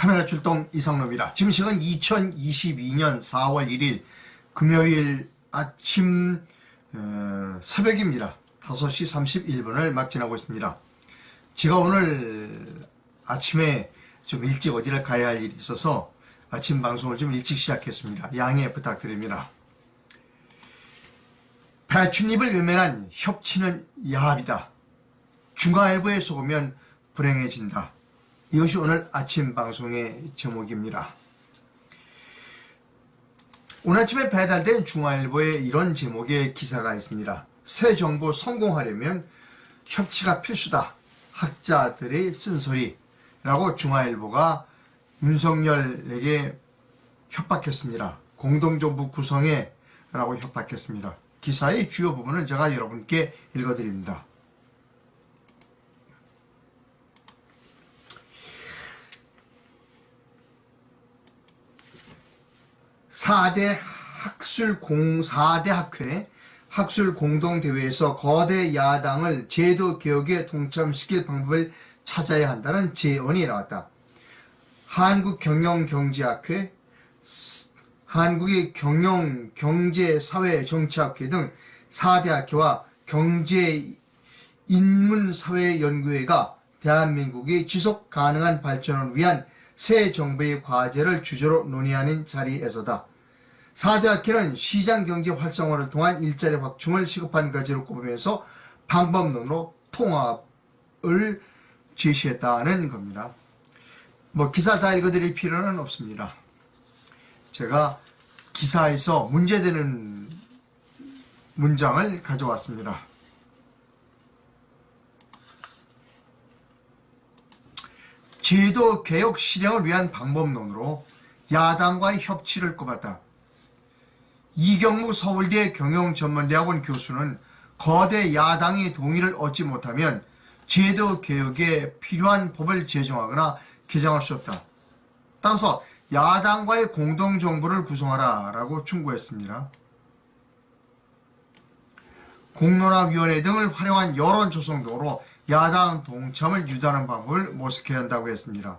카메라 출동 이상로입니다. 지금 시간 2022년 4월 1일 금요일 아침 새벽입니다. 5시 31분을 막 지나고 있습니다. 제가 오늘 아침에 좀 일찍 어디를 가야 할 일이 있어서 아침 방송을 좀 일찍 시작했습니다. 양해 부탁드립니다. 배춧잎을 외면한 협치는 야합이다. 중화일보에 속으면 불행해진다. 이것이 오늘 아침 방송의 제목입니다. 오늘 아침에 배달된 중화일보에 이런 제목의 기사가 있습니다. 새 정부 성공하려면 협치가 필수다. 학자들의 쓴소리라고 중화일보가 윤석열에게 협박했습니다. 공동정부 구성해 라고 협박했습니다. 기사의 주요 부분을 제가 여러분께 읽어드립니다. 4대 학회 학술공동대회에서 거대 야당을 제도 개혁에 동참시킬 방법을 찾아야 한다는 제언이 나왔다. 한국경영경제학회, 한국의 경영경제사회정치학회 등 4대 학회와 경제인문사회연구회가 대한민국의 지속가능한 발전을 위한 새 정부의 과제를 주제로 논의하는 자리에서다. 4대 학회는 시장경제 활성화를 통한 일자리 확충을 시급한 과제로 꼽으면서 방법론으로 통합을 제시했다는 겁니다. 기사 다 읽어드릴 필요는 없습니다. 제가 기사에서 문제되는 문장을 가져왔습니다. 제도 개혁 실행을 위한 방법론으로 야당과의 협치를 꼽았다. 이경무 서울대 경영전문대학원 교수는 거대 야당의 동의를 얻지 못하면 제도 개혁에 필요한 법을 제정하거나 개정할 수 없다. 따라서 야당과의 공동정부를 구성하라 라고 충고했습니다. 공론화위원회 등을 활용한 여론 조성 등으로 야당 동참을 유도하는 방법을 모색해야 한다고 했습니다.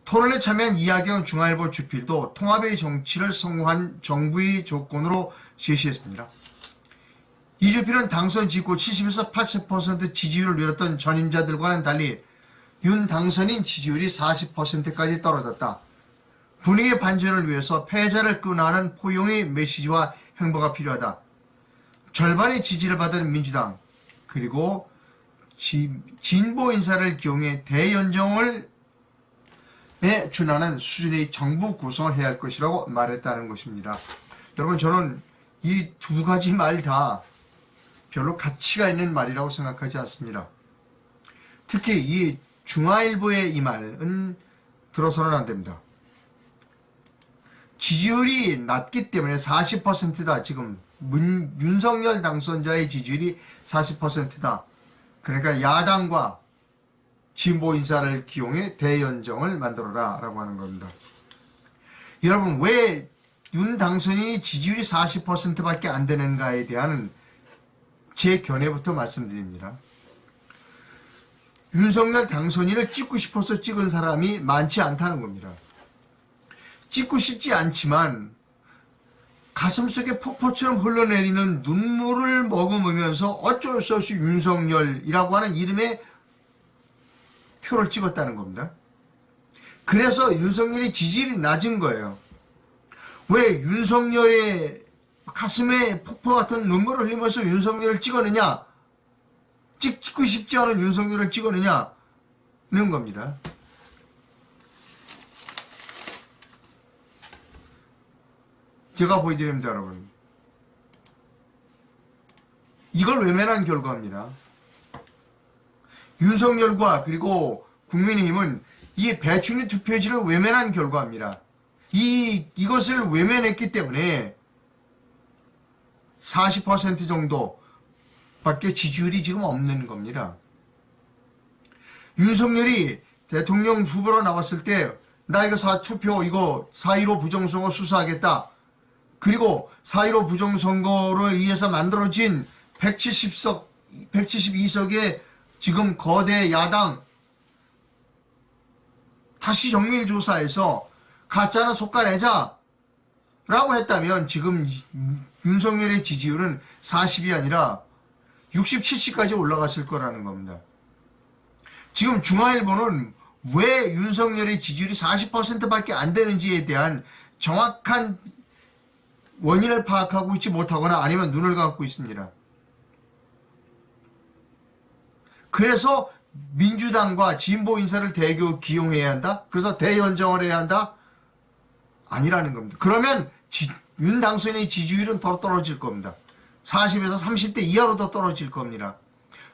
토론에 참여한 이하경 중화일보 주필도 통합의 정치를 성공한 정부의 조건으로 제시했습니다. 이 주필은 당선 직후 70에서 80% 지지율을 누렸던 전임자들과는 달리 윤 당선인 지지율이 40%까지 떨어졌다. 분위기 반전을 위해서 패자를 끈하는 포용의 메시지와 행보가 필요하다. 절반의 지지를 받은 민주당 그리고 진보 인사를 기용해 대연정을 준하는 수준의 정부 구성을 해야 할 것이라고 말했다는 것입니다. 여러분, 저는 이 두 가지 말 다 별로 가치가 있는 말이라고 생각하지 않습니다. 특히 이 중화일보의 이 말은 들어서는 안 됩니다. 지지율이 낮기 때문에 40%다. 지금 윤석열 당선자의 지지율이 40%다. 그러니까 야당과 진보 인사를 기용해 대연정을 만들어라 라고 하는 겁니다. 여러분, 왜 윤 당선인이 지지율이 40%밖에 안 되는가에 대한 제 견해부터 말씀드립니다. 윤석열 당선인을 찍고 싶어서 찍은 사람이 많지 않다는 겁니다. 찍고 싶지 않지만 가슴속에 폭포처럼 흘러내리는 눈물을 머금으면서 어쩔 수 없이 윤석열이라고 하는 이름의 표를 찍었다는 겁니다. 그래서 윤석열의 지지율이 낮은 거예요. 왜 윤석열의 가슴에 폭포 같은 눈물을 흘리면서 윤석열을 찍었느냐? 찍고 싶지 않은 윤석열을 찍었느냐는 겁니다. 제가 보여드립니다, 여러분. 이걸 외면한 결과입니다. 윤석열과 그리고 국민의힘은 이 배춧잎 투표지를 외면한 결과입니다. 이것을 외면했기 때문에 40% 정도밖에 지지율이 지금 없는 겁니다. 윤석열이 대통령 후보로 나왔을 때 나 이거 투표 이거 4.15 부정선거 수사하겠다. 그리고 4.15 부정선거로 의해서 만들어진 172석의 지금 거대 야당 다시 정밀조사해서 가짜는 솎아내자 라고 했다면 지금 윤석열의 지지율은 40이 아니라 60, 70까지 올라갔을 거라는 겁니다. 지금 중앙일보는 왜 윤석열의 지지율이 40%밖에 안 되는지에 대한 정확한 원인을 파악하고 있지 못하거나 아니면 눈을 감고 있습니다. 그래서 민주당과 진보 인사를 대거 기용해야 한다? 그래서 대연정을 해야 한다? 아니라는 겁니다. 그러면 윤 당선인의 지지율은 더 떨어질 겁니다. 40에서 30대 이하로 더 떨어질 겁니다.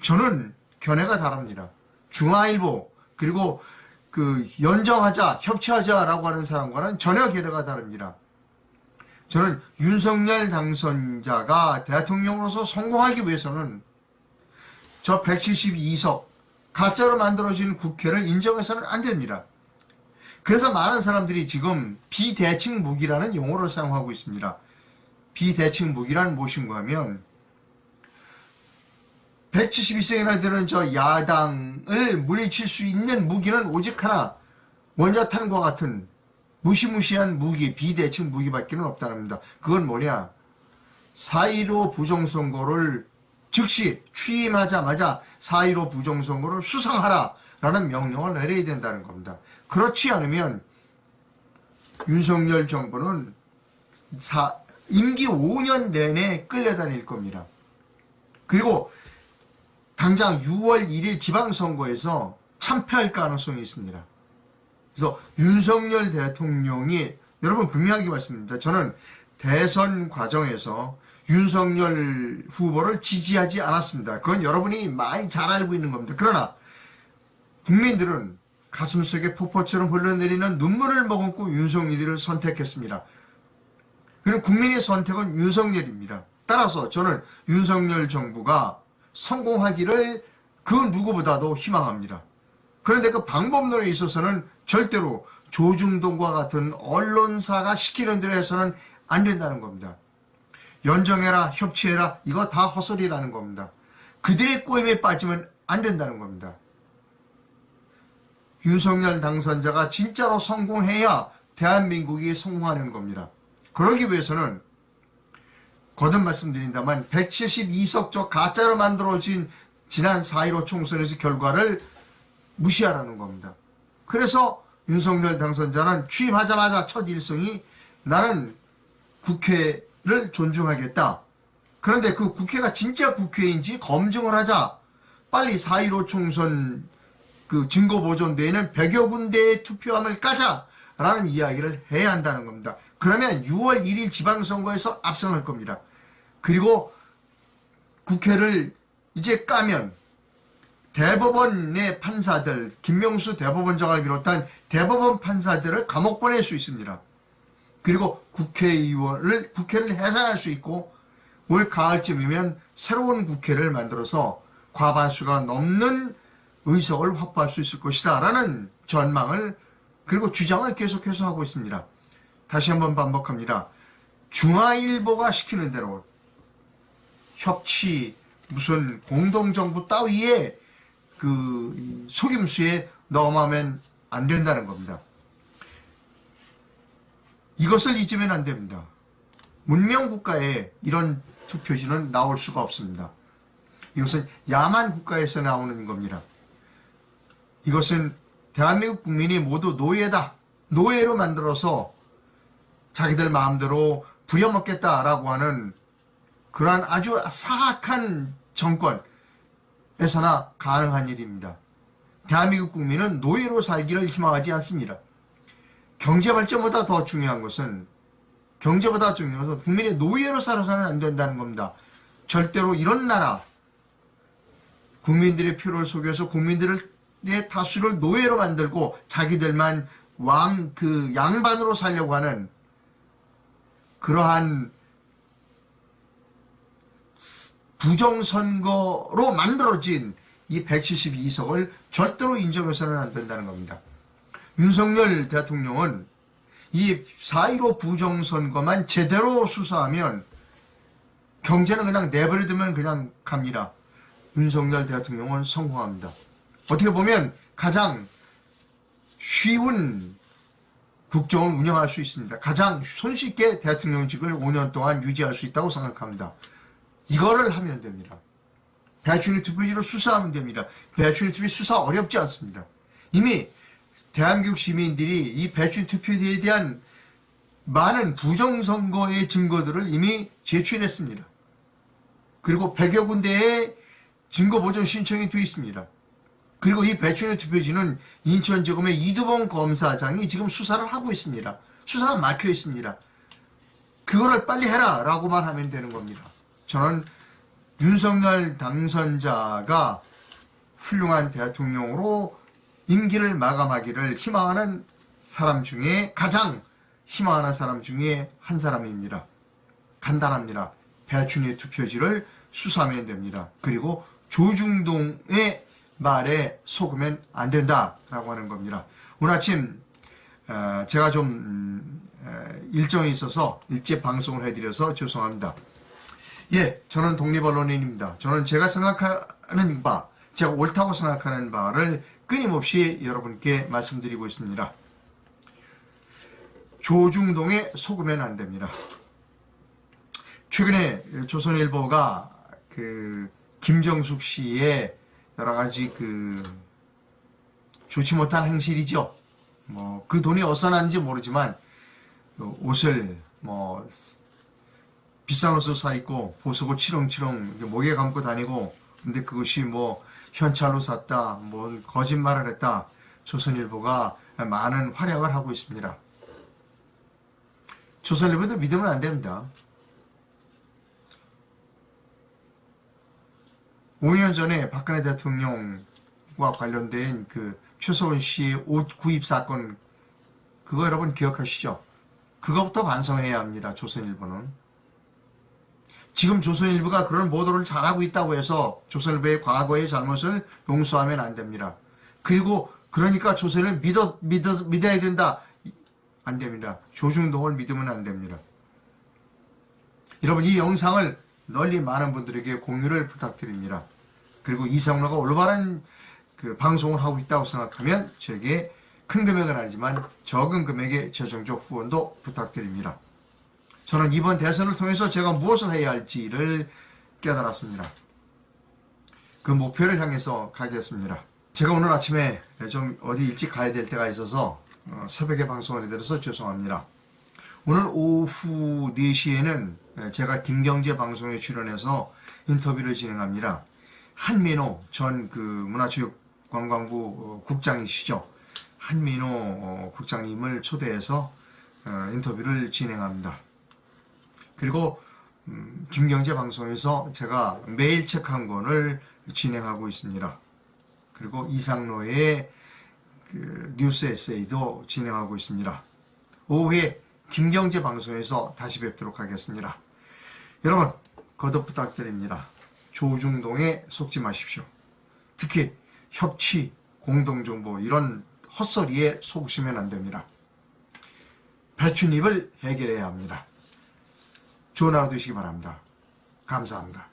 저는 견해가 다릅니다. 중앙일보 그리고 그 연정하자, 협치하자라고 하는 사람과는 전혀 견해가 다릅니다. 저는 윤석열 당선자가 대통령으로서 성공하기 위해서는 저 172석 가짜로 만들어진 국회를 인정해서는 안 됩니다. 그래서 많은 사람들이 지금 비대칭 무기라는 용어를 사용하고 있습니다. 비대칭 무기란 무엇인가 하면 172석이나 되는 저 야당을 물리칠 수 있는 무기는 오직 하나, 원자탄과 같은 무시무시한 무기, 비대칭 무기밖에 없다는 겁니다. 그건 뭐냐? 4.15 부정선거를 즉시 취임하자마자 4.15 부정선거를 수상하라라는 명령을 내려야 된다는 겁니다. 그렇지 않으면 윤석열 정부는 임기 5년 내내 끌려다닐 겁니다. 그리고 당장 6월 1일 지방선거에서 참패할 가능성이 있습니다. 그래서 윤석열 대통령이, 여러분 분명하게 말씀드립니다. 저는 대선 과정에서 윤석열 후보를 지지하지 않았습니다. 그건 여러분이 많이 잘 알고 있는 겁니다. 그러나 국민들은 가슴속에 폭포처럼 흘러내리는 눈물을 머금고 윤석열을 선택했습니다. 그리고 국민의 선택은 윤석열입니다. 따라서 저는 윤석열 정부가 성공하기를 그 누구보다도 희망합니다. 그런데 그 방법론에 있어서는 절대로 조중동과 같은 언론사가 시키는 대로 해서는 안 된다는 겁니다. 연정해라, 협치해라, 이거 다 헛소리라는 겁니다. 그들의 꼬임에 빠지면 안 된다는 겁니다. 윤석열 당선자가 진짜로 성공해야 대한민국이 성공하는 겁니다. 그러기 위해서는 거듭 말씀드린다만 172석 저 가짜로 만들어진 지난 4.15 총선에서 결과를 무시하라는 겁니다. 그래서 윤석열 당선자는 취임하자마자 첫 일성이 나는 국회를 존중하겠다. 그런데 그 국회가 진짜 국회인지 검증을 하자. 빨리 4.15 총선 그 증거보존대에는 100여 군데의 투표함을 까자라는 이야기를 해야 한다는 겁니다. 그러면 6월 1일 지방선거에서 압승할 겁니다. 그리고 국회를 이제 까면 대법원의 판사들, 김명수 대법원장을 비롯한 대법원 판사들을 감옥 보낼 수 있습니다. 그리고 국회를 해산할 수 있고 올 가을쯤이면 새로운 국회를 만들어서 과반수가 넘는 의석을 확보할 수 있을 것이다 라는 전망을 그리고 주장을 계속해서 하고 있습니다. 다시 한번 반복합니다. 중앙일보가 시키는 대로 협치 무슨 공동정부 따위에 그 속임수에 넘어가면 안 된다는 겁니다. 이것을 잊으면 안 됩니다. 문명국가에 이런 투표지는 나올 수가 없습니다. 이것은 야만 국가에서 나오는 겁니다. 이것은 대한민국 국민이 모두 노예다. 노예로 만들어서 자기들 마음대로 부려먹겠다라고 하는 그러한 아주 사악한 정권에서나 가능한 일입니다. 대한민국 국민은 노예로 살기를 희망하지 않습니다. 경제 발전보다 더 중요한 것은 국민의 노예로 살아서는 안 된다는 겁니다. 절대로 이런 나라, 국민들의 표를 속여서 국민들의 다수를 노예로 만들고 자기들만 양반으로 살려고 하는 그러한 부정선거로 만들어진 이 172석을 절대로 인정해서는 안 된다는 겁니다. 윤석열 대통령은 이 4.15 부정선거만 제대로 수사하면 경제는 그냥 내버려두면 그냥 갑니다. 윤석열 대통령은 성공합니다. 어떻게 보면 가장 쉬운 국정을 운영할 수 있습니다. 가장 손쉽게 대통령직을 5년 동안 유지할 수 있다고 생각합니다. 이거를 하면 됩니다. 배추리 투표지로 수사하면 됩니다. 배추리 투표 수사 어렵지 않습니다. 이미 대한민국 시민들이 이 배추리 투표지에 대한 많은 부정선거의 증거들을 이미 제출했습니다. 그리고 100여 군데의 증거보전 신청이 되어 있습니다. 그리고 이 배추리 투표지는 인천지검의 이두봉 검사장이 지금 수사를 하고 있습니다. 수사가 막혀 있습니다. 그거를 빨리 해라 라고만 하면 되는 겁니다. 저는 윤석열 당선자가 훌륭한 대통령으로 임기를 마감하기를 희망하는 사람 중에 가장 희망하는 사람 중에 한 사람입니다. 간단합니다. 배추리 투표지를 수사하면 됩니다. 그리고 조중동의 말에 속으면 안 된다라고 하는 겁니다. 오늘 아침 제가 좀 일정이 있어서 일찍 방송을 해드려서 죄송합니다. 예, 저는 독립언론인입니다. 저는 제가 생각하는 바, 제가 옳다고 생각하는 바를 끊임없이 여러분께 말씀드리고 있습니다. 조중동에 속으면 안 됩니다. 최근에 조선일보가 김정숙 씨의 여러 가지 좋지 못한 행실이죠. 그 돈이 어디서 났는지 모르지만 옷을 비싼 옷을 사 입고 보석을 치렁치렁 목에 감고 다니고, 근데 그것이 현찰로 샀다, 거짓말을 했다. 조선일보가 많은 활약을 하고 있습니다. 조선일보도 믿으면 안 됩니다. 5년 전에 박근혜 대통령과 관련된 최서원 씨의 옷 구입 사건, 그거 여러분 기억하시죠? 그것부터 반성해야 합니다. 조선일보는. 지금 조선일보가 그런 보도를 잘하고 있다고 해서 조선일보의 과거의 잘못을 용서하면 안 됩니다. 그리고 그러니까 조선을 믿어야 된다. 안 됩니다. 조중동을 믿으면 안 됩니다. 여러분, 이 영상을 널리 많은 분들에게 공유를 부탁드립니다. 그리고 이상로가 올바른 방송을 하고 있다고 생각하면 저에게 큰 금액은 아니지만 적은 금액의 재정적 후원도 부탁드립니다. 저는 이번 대선을 통해서 제가 무엇을 해야 할지를 깨달았습니다. 그 목표를 향해서 가겠습니다. 제가 오늘 아침에 좀 어디 일찍 가야 될 때가 있어서 새벽에 방송을 해드려서 죄송합니다. 오늘 오후 4시에는 제가 김경제 방송에 출연해서 인터뷰를 진행합니다. 한민호 전 문화체육관광부 국장이시죠. 한민호 국장님을 초대해서 인터뷰를 진행합니다. 그리고 김경제 방송에서 제가 매일 책 한 권을 진행하고 있습니다. 그리고 이상로의 뉴스 에세이도 진행하고 있습니다. 오후에 김경제 방송에서 다시 뵙도록 하겠습니다. 여러분, 거듭 부탁드립니다. 조중동에 속지 마십시오. 특히 협치, 공동정보 이런 헛소리에 속으시면 안 됩니다. 배춧잎을 해결해야 합니다. 좋은 하루 되시기 바랍니다. 감사합니다.